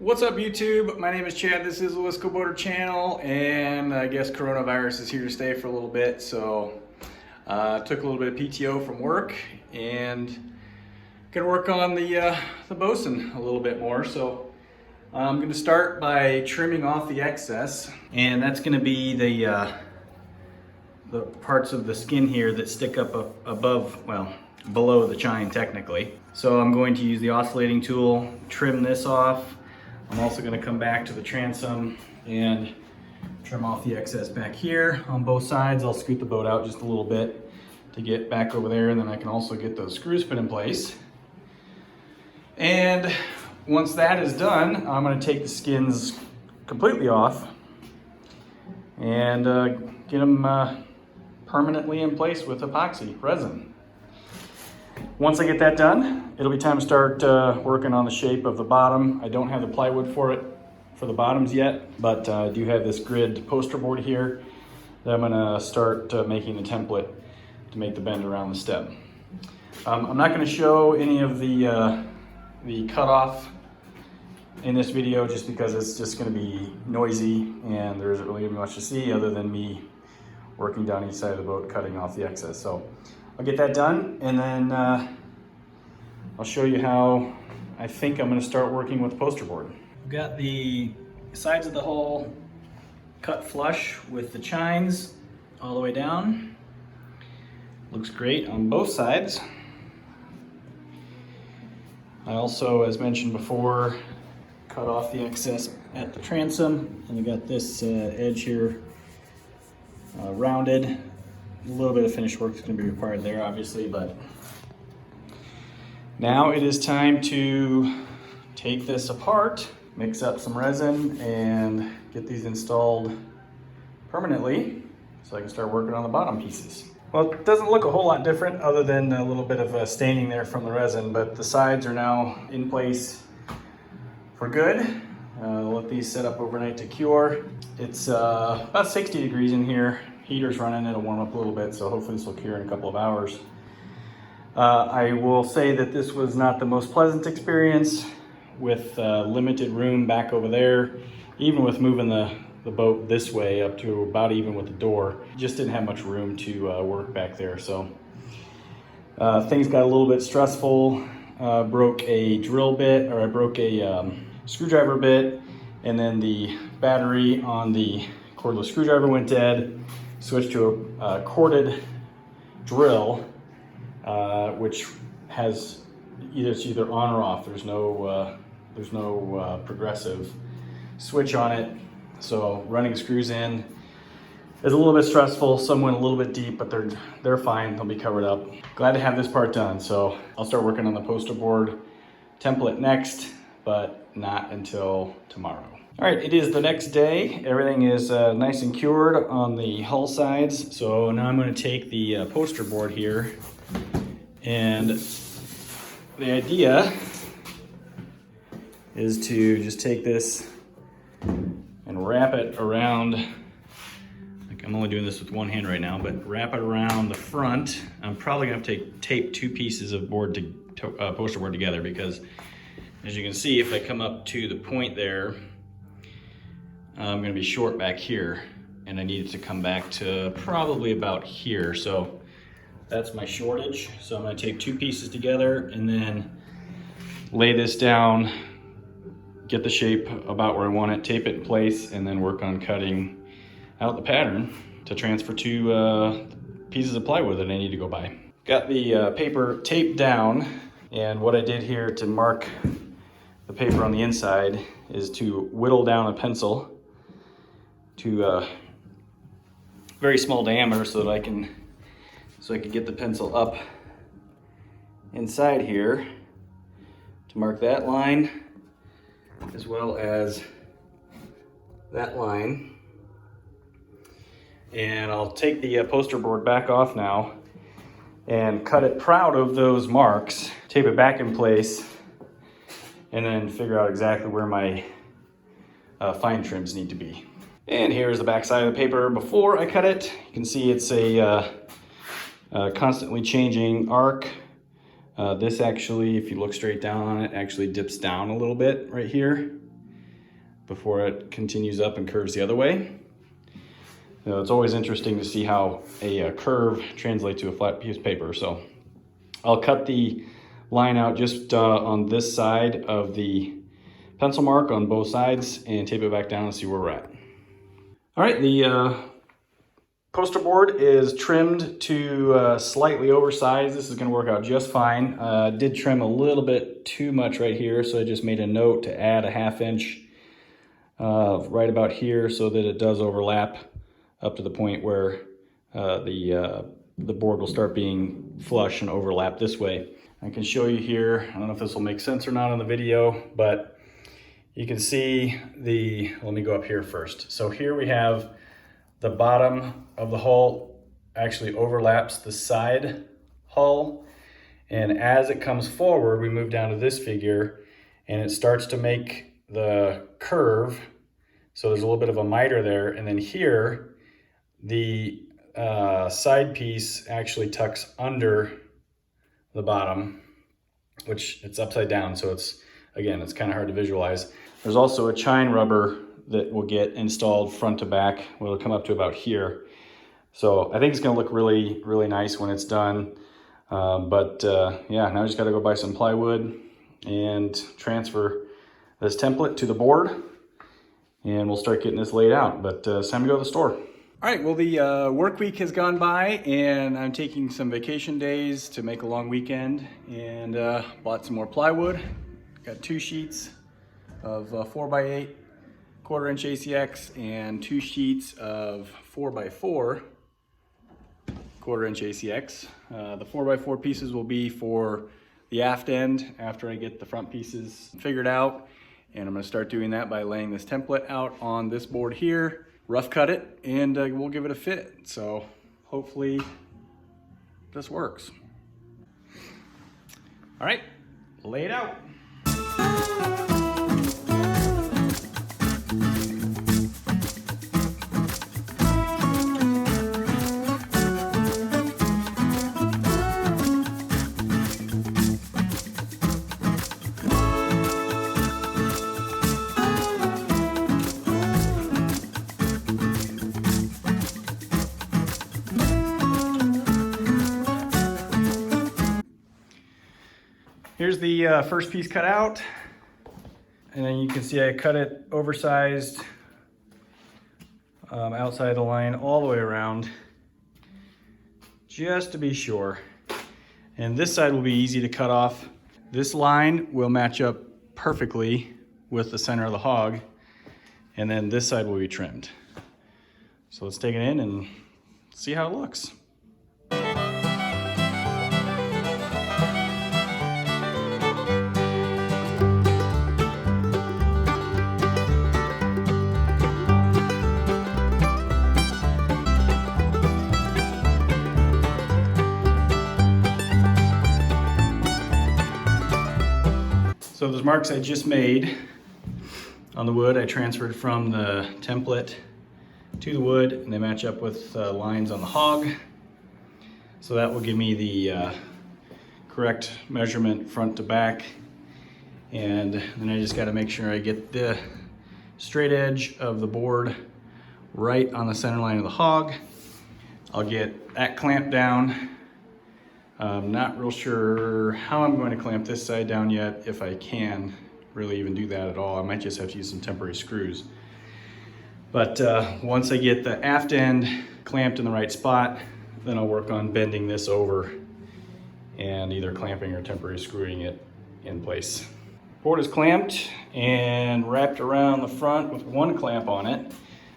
What's up YouTube? My name is Chad, this is the Lisco Boater channel, and I guess coronavirus is here to stay for a little bit, so took a little bit of PTO from work and gonna work on the Bosun a little bit more. So I'm gonna start by trimming off the excess, and that's gonna be the parts of the skin here that stick up above, well, below the chine technically. So I'm going to use the oscillating tool, trim this off. I'm also going to come back to the transom and trim off the excess back here on both sides. I'll scoot the boat out just a little bit to get back over there, and then I can also get those screws put in place. And once that is done, I'm going to take the skins completely off and get them permanently in place with epoxy resin. Once I get that done, it'll be time to start working on the shape of the bottom. I don't have the plywood for the bottoms yet, but I do have this grid poster board here that I'm gonna start making the template to make the bend around the stem. I'm not gonna show any of the cutoff in this video just because it's just gonna be noisy and there isn't really much to see other than me working down each side of the boat, cutting off the excess. So I'll get that done, and then I'll show you how I think I'm gonna start working with the poster board. I've got the sides of the hull cut flush with the chines all the way down. Looks great on both sides. I also, as mentioned before, cut off the excess at the transom, and I got this edge here rounded. A little bit of finish work is going to be required there, obviously, but now it is time to take this apart, mix up some resin, and get these installed permanently so I can start working on the bottom pieces. Well, it doesn't look a whole lot different other than a little bit of staining there from the resin, but the sides are now in place for good. Let these set up overnight to cure. It's about 60 degrees in here. Heater's running, it'll warm up a little bit, so hopefully this will cure in a couple of hours. I will say that this was not the most pleasant experience with limited room back over there. Even with moving the boat this way up to about even with the door, just didn't have much room to work back there. So things got a little bit stressful. Broke a drill bit, or I broke a screwdriver bit, and then the battery on the cordless screwdriver went dead. Switched to a corded drill, which has it's either on or off. There's no progressive switch on it. So running screws in is a little bit stressful. Some went a little bit deep, but they're fine. They'll be covered up. Glad to have this part done. So I'll start working on the poster board template next, but not until tomorrow. All right, it is the next day. Everything is nice and cured on the hull sides. So now I'm going to take the poster board here, and the idea is to just take this and wrap it around. Like, I'm only doing this with one hand right now, but wrap it around the front. I'm probably going to have to tape two pieces of board poster board together, because as you can see, if I come up to the point there, I'm going to be short back here, and I need it to come back to probably about here. So that's my shortage. So I'm going to tape two pieces together and then lay this down, get the shape about where I want it, tape it in place, and then work on cutting out the pattern to transfer to pieces of plywood that I need to go buy. Got the paper taped down, and what I did here to mark the paper on the inside is to whittle down a pencil to a very small diameter so that I can get the pencil up inside here to mark that line as well as that line. And I'll take the poster board back off now and cut it proud of those marks, tape it back in place, and then figure out exactly where my fine trims need to be. And here's the back side of the paper before I cut it. You can see it's a constantly changing arc. This actually, if you look straight down on it, actually dips down a little bit right here. before it continues up and curves the other way. You know, it's always interesting to see how a curve translates to a flat piece of paper. So I'll cut the line out just on this side of the pencil mark on both sides and tape it back down and see where we're at. All right, the poster board is trimmed to slightly oversized. This is gonna work out just fine. Did trim a little bit too much right here, so I just made a note to add a 1/2 inch right about here so that it does overlap up to the point where the board will start being flush and overlap this way. I can show you here, I don't know if this will make sense or not on the video, but you can see let me go up here first. So here we have the bottom of the hull actually overlaps the side hull. And as it comes forward, we move down to this figure and it starts to make the curve. So there's a little bit of a miter there. And then here, the side piece actually tucks under the bottom, which it's upside down. So it's kind of hard to visualize. There's also a chine rubber that will get installed front to back. It'll come up to about here. So I think it's gonna look really, really nice when it's done. Yeah, now I just gotta go buy some plywood and transfer this template to the board and we'll start getting this laid out. But it's time to go to the store. All right, well, the work week has gone by and I'm taking some vacation days to make a long weekend and bought some more plywood. Got 2 sheets of 4x8 1/4 inch ACX and 2 sheets of 4x4 1/4 inch ACX. The 4x4 pieces will be for the aft end after I get the front pieces figured out. And I'm gonna start doing that by laying this template out on this board here, rough cut it, and we'll give it a fit. So hopefully this works. All right, lay it out. Here's the first piece cut out, and then you can see I cut it oversized outside the line all the way around, just to be sure. And this side will be easy to cut off. This line will match up perfectly with the center of the hog, and then this side will be trimmed. So let's take it in and see how it looks. So those marks I just made on the wood, I transferred from the template to the wood, and they match up with lines on the hog. So that will give me the correct measurement front to back. And then I just got to make sure I get the straight edge of the board right on the center line of the hog. I'll get that clamped down. I'm not real sure how I'm going to clamp this side down yet, if I can really even do that at all. I might just have to use some temporary screws. But once I get the aft end clamped in the right spot, then I'll work on bending this over and either clamping or temporary screwing it in place. Board is clamped and wrapped around the front with one clamp on it.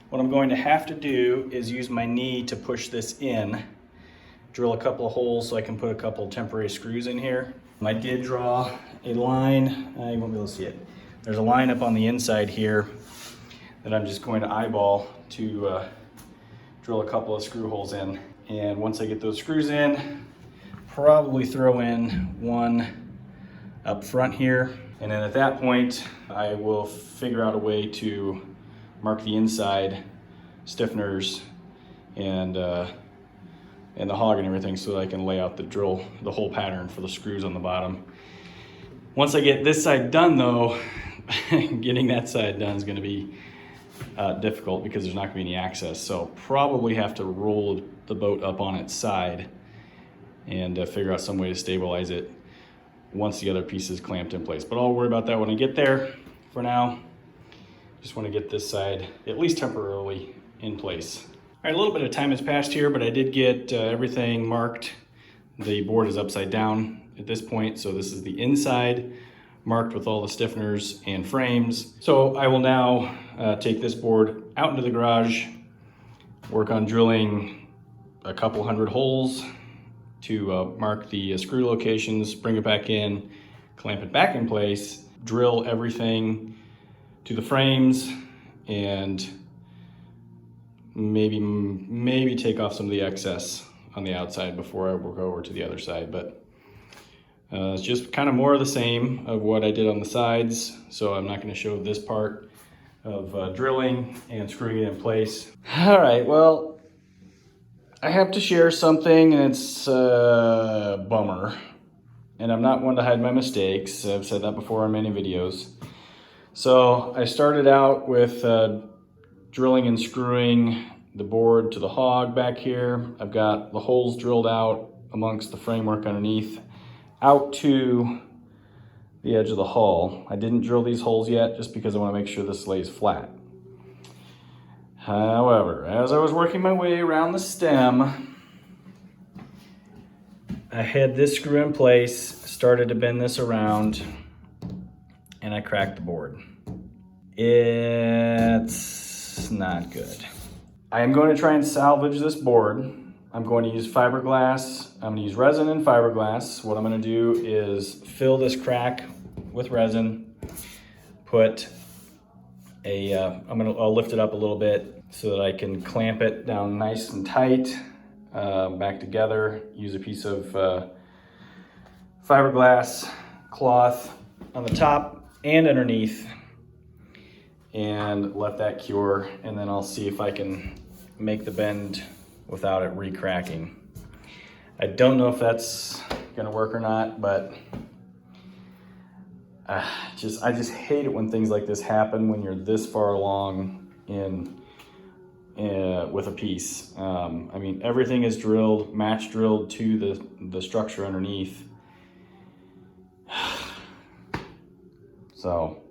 What I'm going to have to do is use my knee to push this in, drill a couple of holes so I can put a couple of temporary screws in here. I did draw a line, you won't be able to see it. There's a line up on the inside here that I'm just going to eyeball to drill a couple of screw holes in. And once I get those screws in, probably throw in one up front here. And then at that point, I will figure out a way to mark the inside stiffeners and the hog and everything so that I can lay out the hole pattern for the screws on the bottom. Once I get this side done though, getting that side done is going to be difficult because there's not going to be any access. So probably have to roll the boat up on its side and figure out some way to stabilize it once the other piece is clamped in place. But I'll worry about that when I get there. For now, just want to get this side at least temporarily in place. All right, a little bit of time has passed here, but I did get everything marked. The board is upside down at this point, so this is the inside marked with all the stiffeners and frames. So I will now take this board out into the garage, work on drilling a couple hundred holes to mark the screw locations, bring it back in, clamp it back in place, drill everything to the frames, and maybe take off some of the excess on the outside before I will go over to the other side. But it's just kind of more of the same of what I did on the sides, so I'm not going to show this part of drilling and screwing it in place. All right, well, I have to share something, and it's a bummer. And I'm not one to hide my mistakes. I've said that before in many videos. So I started out with drilling and screwing the board to the hog back here. I've got the holes drilled out amongst the framework underneath out to the edge of the hull. I didn't drill these holes yet just because I want to make sure this lays flat. However, as I was working my way around the stem, I had this screw in place, started to bend this around, and I cracked the board. It's not good. I am going to try and salvage this board. I'm going to use fiberglass. I'm going to use resin and fiberglass. What I'm going to do is fill this crack with resin, put a, I'll lift it up a little bit so that I can clamp it down nice and tight, back together, use a piece of fiberglass cloth on the top and underneath, and let that cure, and then I'll see if I can make the bend without it re-cracking. I don't know if that's gonna work or not, but I just hate it when things like this happen when you're this far along in with a piece. I mean, everything is drilled, match drilled to the structure underneath. So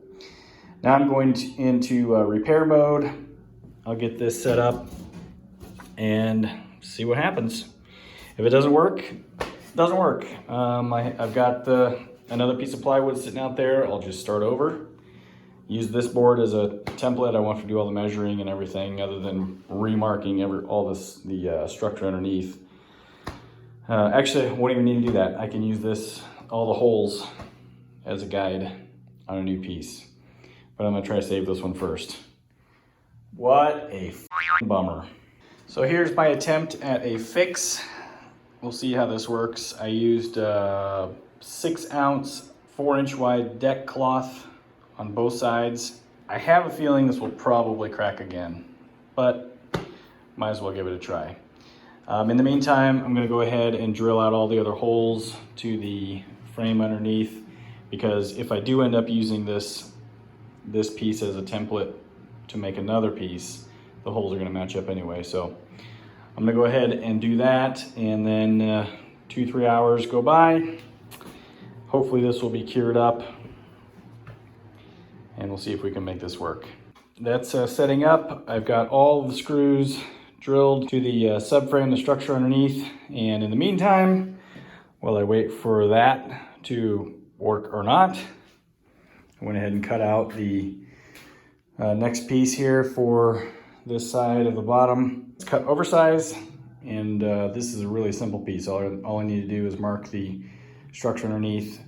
now I'm going into repair mode. I'll get this set up and see what happens. If it doesn't work, it doesn't work. I've got another piece of plywood sitting out there. I'll just start over. Use this board as a template. I want to do all the measuring and everything other than remarking the structure underneath. Actually, I won't even need to do that. I can use all the holes as a guide on a new piece. But I'm gonna try to save this one first. What a bummer. So here's my attempt at a fix. We'll see how this works. I used 6-ounce, 4-inch wide deck cloth on both sides. I have a feeling this will probably crack again, but might as well give it a try. In the meantime, I'm gonna go ahead and drill out all the other holes to the frame underneath, because if I do end up using this piece as a template to make another piece, the holes are gonna match up anyway. So I'm gonna go ahead and do that, and then 2-3 hours go by. Hopefully this will be cured up, and we'll see if we can make this work. That's setting up. I've got all of the screws drilled to the subframe, the structure underneath, and in the meantime, while I wait for that to work or not, I went ahead and cut out the next piece here for this side of the bottom. It's cut oversized, and this is a really simple piece. All I need to do is mark the structure underneath,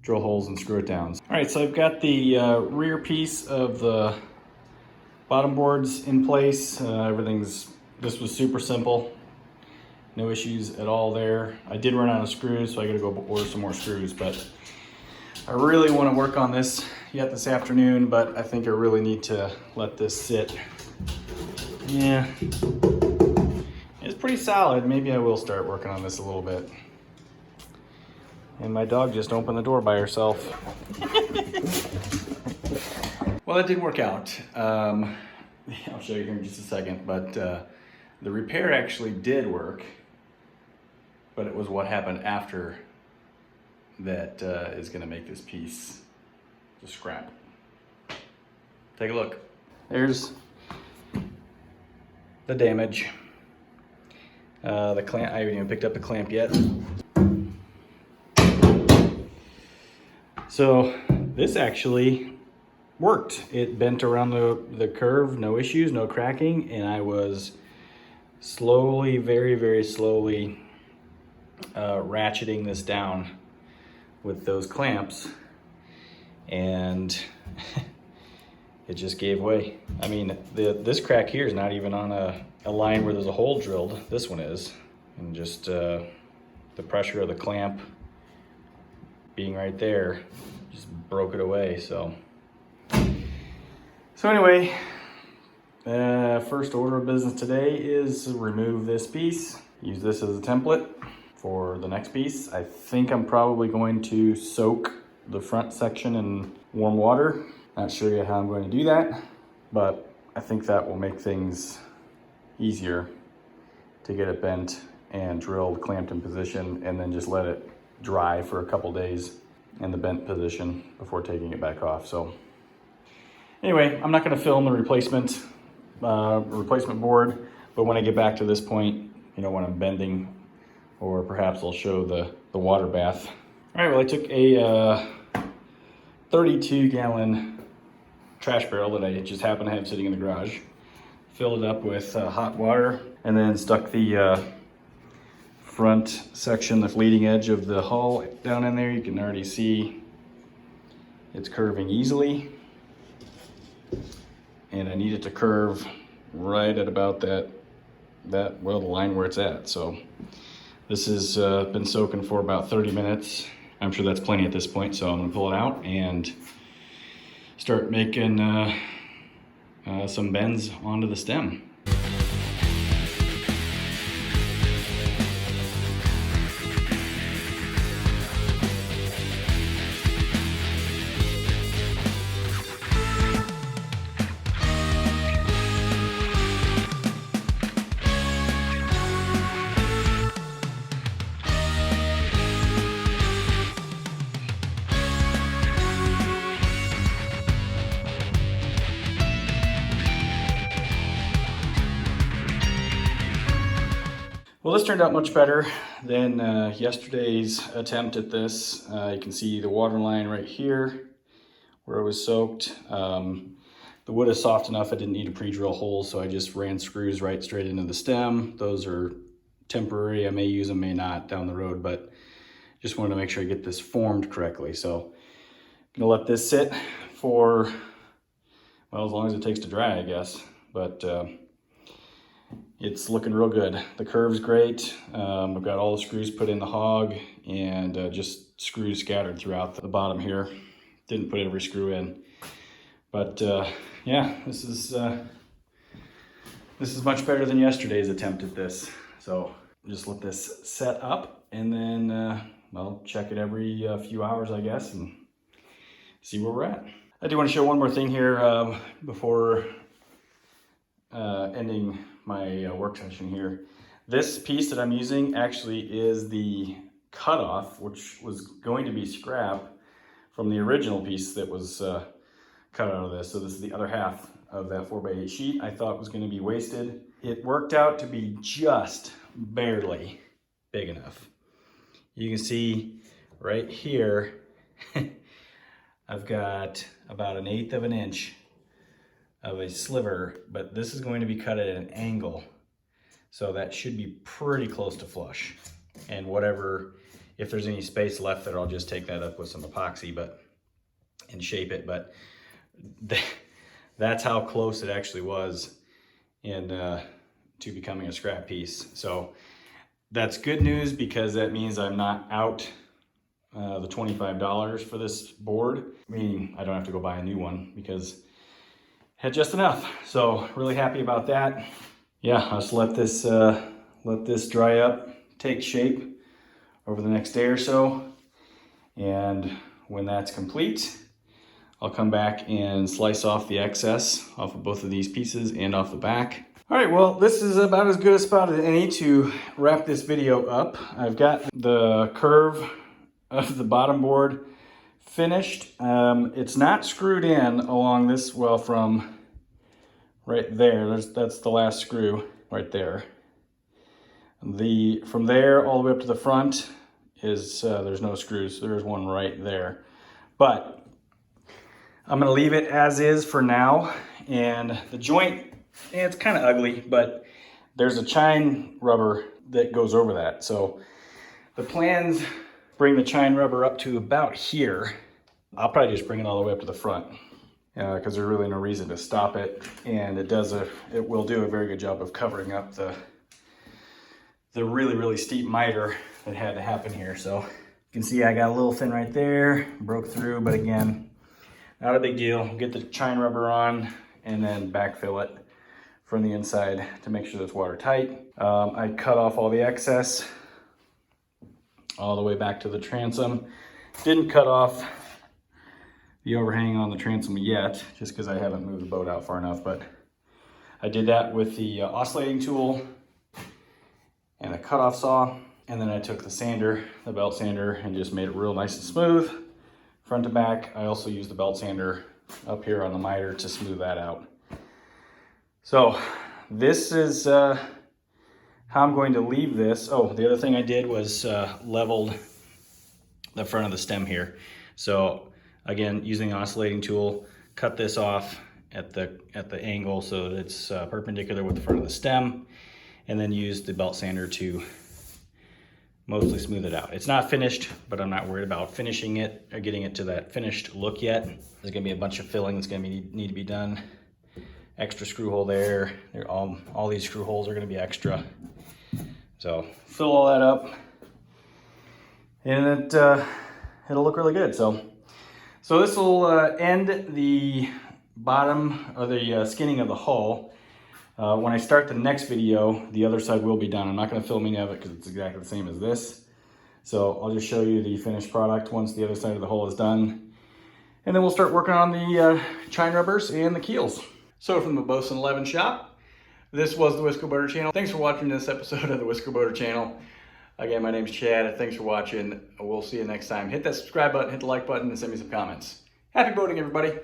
drill holes, and screw it down. All right, so I've got the rear piece of the bottom boards in place. This was super simple. No issues at all there. I did run out of screws, so I gotta go order some more screws, but I really want to work on this yet this afternoon, but I think I really need to let this sit. Yeah, it's pretty solid. Maybe I will start working on this a little bit. And my dog just opened the door by herself. Well, that did work out. I'll show you here in just a second, but the repair actually did work, but it was what happened after that is going to make this piece just scrap. Take a look. There's the damage. The clamp, I haven't even picked up the clamp yet. So this actually worked. It bent around the curve, no issues, no cracking, and I was slowly, very, very slowly ratcheting this down with those clamps, and it just gave way. I mean, this crack here is not even on a line where there's a hole drilled. This one is, and just the pressure of the clamp being right there just broke it away. So anyway, first order of business today is remove this piece. Use this as a template for the next piece. I think I'm probably going to soak the front section in warm water. Not sure yet how I'm going to do that, but I think that will make things easier to get it bent and drilled, clamped in position, and then just let it dry for a couple days in the bent position before taking it back off. So anyway, I'm not going to film the replacement board, but when I get back to this point, you know, when I'm bending, or perhaps I'll show the water bath. All right, well, I took a 32-gallon trash barrel that I just happened to have sitting in the garage, filled it up with hot water, and then stuck the front section, the leading edge of the hull down in there. You can already see it's curving easily, and I need it to curve right at about the line where it's at. So this has been soaking for about 30 minutes. I'm sure that's plenty at this point, so I'm gonna pull it out and start making some bends onto the stem. Well, this turned out much better than yesterday's attempt at this. You can see the water line right here where it was soaked. The wood is soft enough I didn't need a pre-drill hole, so I just ran screws right straight into the stem. Those are temporary. I may use them, may not down the road, but just wanted to make sure I get this formed correctly. So I'm gonna let this sit for, well, as long as it takes to dry, I guess. But it's looking real good. The curve's great. I've got all the screws put in the hog, and just screws scattered throughout the bottom here. Didn't put every screw in. But yeah, this is much better than yesterday's attempt at this. So just let this set up, and then I'll check it every few hours, I guess, and see where we're at. I do want to show one more thing here before ending my work session here. This piece that I'm using actually is the cutoff, which was going to be scrap from the original piece that was cut out of this. So this is the other half of that 4x8 sheet. I thought was going to be wasted. It worked out to be just barely big enough. You can see right here, I've got about 1/8 of an inch of a sliver, but this is going to be cut at an angle. So that should be pretty close to flush. And whatever, if there's any space left there, I'll just take that up with some epoxy and shape it. But that's how close it actually was to becoming a scrap piece. So that's good news, because that means I'm not out the $25 for this board, meaning I don't have to go buy a new one, because had just enough. So really happy about that. Yeah, I'll just let this dry up, take shape over the next day or so. And when that's complete, I'll come back and slice off the excess off of both of these pieces and off the back. All right, well, this is about as good a spot as any to wrap this video up. I've got the curve of the bottom board finished. It's not screwed in along this, well, from right there. That's the last screw right there. From there all the way up to the front is, there's no screws. There's one right there. But I'm gonna leave it as is for now. And the joint, it's kind of ugly, but there's a chine rubber that goes over that. So the plans bring the chine rubber up to about here. I'll probably just bring it all the way up to the front because there's really no reason to stop it. And it will do a very good job of covering up the really, really steep miter that had to happen here. So you can see I got a little thin right there, broke through, but again, not a big deal. Get the chine rubber on and then backfill it from the inside to make sure it's watertight. I cut off all the excess all the way back to the transom. Didn't cut off the overhang on the transom yet, just because I haven't moved the boat out far enough, but I did that with the oscillating tool and a cutoff saw, and then I took the sander, the belt sander, and just made it real nice and smooth, front to back. I also used the belt sander up here on the miter to smooth that out. So this is how I'm going to leave this. Oh, the other thing I did was leveled the front of the stem here. So again, using the oscillating tool, cut this off at the angle so that it's perpendicular with the front of the stem, and then use the belt sander to mostly smooth it out. It's not finished, but I'm not worried about finishing it or getting it to that finished look yet. There's gonna be a bunch of filling that's gonna need to be done. Extra screw hole there. All these screw holes are gonna be extra. So fill all that up, and it'll look really good. So this will end the bottom or the skinning of the hull. When I start the next video, the other side will be done. I'm not going to film any of it because it's exactly the same as this. So I'll just show you the finished product once the other side of the hull is done. And then we'll start working on the chine rubbers and the keels. So from the Bosun 11 shop, this was the Whisker Boater Channel. Thanks for watching this episode of the Whisker Boater Channel. Again, my name's Chad. Thanks for watching. We'll see you next time. Hit that subscribe button, hit the like button, and send me some comments. Happy boating, everybody.